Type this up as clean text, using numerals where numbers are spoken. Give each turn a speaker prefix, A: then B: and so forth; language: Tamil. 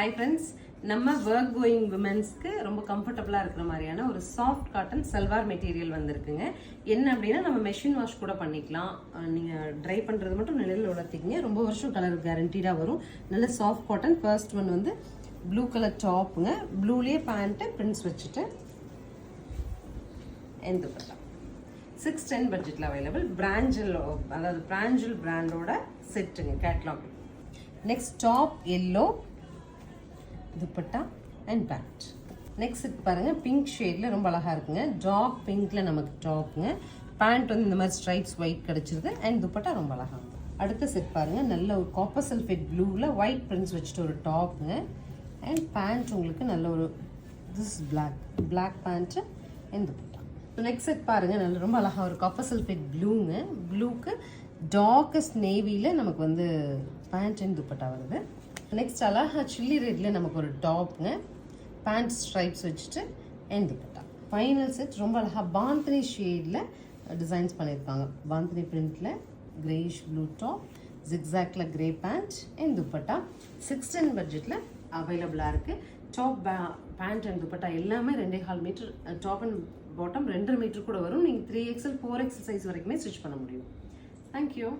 A: ஹாய் ஃப்ரெண்ட்ஸ், நம்ம ஒர்க் கோயிங் விமென்ஸ்க்கு ரொம்ப கம்ஃபர்டபுளாக இருக்கிற மாதிரியான ஒரு சாஃப்ட் காட்டன் சல்வார் மெட்டீரியல் வந்திருக்குங்க. என்ன அப்படின்னா நம்ம மெஷின் வாஷ் கூட பண்ணிக்கலாம். நீங்கள் ட்ரை பண்ணுறது மட்டும் நிழலில் உலர்த்திக்கிங்க. ரொம்ப வருஷம் கலர் கேரண்டீடாக வரும். நல்ல சாஃப்ட் காட்டன். ஃபர்ஸ்ட் ஒன் வந்து ப்ளூ கலர் டாப்புங்க. ப்ளூலேயே பேண்ட்டு பிரிண்ட்ஸ் வச்சுட்டு எந்த பட்டம் 610 பட்ஜெட்டில் அவைலபிள். பிராஞ்சல், அதாவது பிராஞ்சல் பிராண்டோட செட்டுங்க, catalogue. Next top yellow, dupatta and pant. Next set பாருங்க, பிங்க் ஷேடில் ரொம்ப அழகாக இருக்குங்க. டார்க் பிங்க்ல நமக்கு டாப்புங்க. பேண்ட் வந்து இந்த மாதிரி ஸ்ட்ரைப்ஸ் ஒயிட் கிடச்சிருக்கு அண்ட் துப்பட்டா ரொம்ப அழகாக இருக்கும். அடுத்த செட் பாருங்க, நல்ல ஒரு காப்பர் சல்ஃபேட் ப்ளூவில் ஒயிட் பிரிண்ட்ஸ் வச்சுட்டு ஒரு டாப்புங்க அண்ட் பேண்ட் உங்களுக்கு நல்ல ஒரு this black pant and dupatta. Next set பாருங்க, நல்ல ரொம்ப அழகாக ஒரு காப்பர் சல்ஃபேட் ப்ளூங்க. ப்ளூக்கு டார்க்கஸ்ட் நேவியில் நமக்கு வந்து பேண்ட் அண்ட் துப்பட்டா வருது. நெக்ஸ்ட் அழகா சில்லி ரெட்டில் நமக்கு ஒரு டாப்புங்க, பேண்ட் ஸ்ட்ரைப்ஸ் வச்சுட்டு அண்ட் துப்பட்டா. ஃபைனல் செட் ரொம்ப அழகாக பாந்தினி ஷேடில் டிசைன்ஸ் பண்ணியிருக்காங்க. பாந்தினி பிரிண்டில் கிரேஷ் ப்ளூ டாப், ஜிக்ஸாக்ல கிரே பேண்ட் அண்ட் துப்பட்டா. 610 பட்ஜெட்டில் அவைலபிளாக இருக்குது. டாப் பேண்ட் அண்ட் துப்பட்டா எல்லாமே 2.5 metre. Top and bottom 2.5 metre கூட வரும். நீங்கள் 3XL 4XL சைஸ் வரைக்குமே ஸ்டிச் பண்ண முடியும். தேங்க்யூ.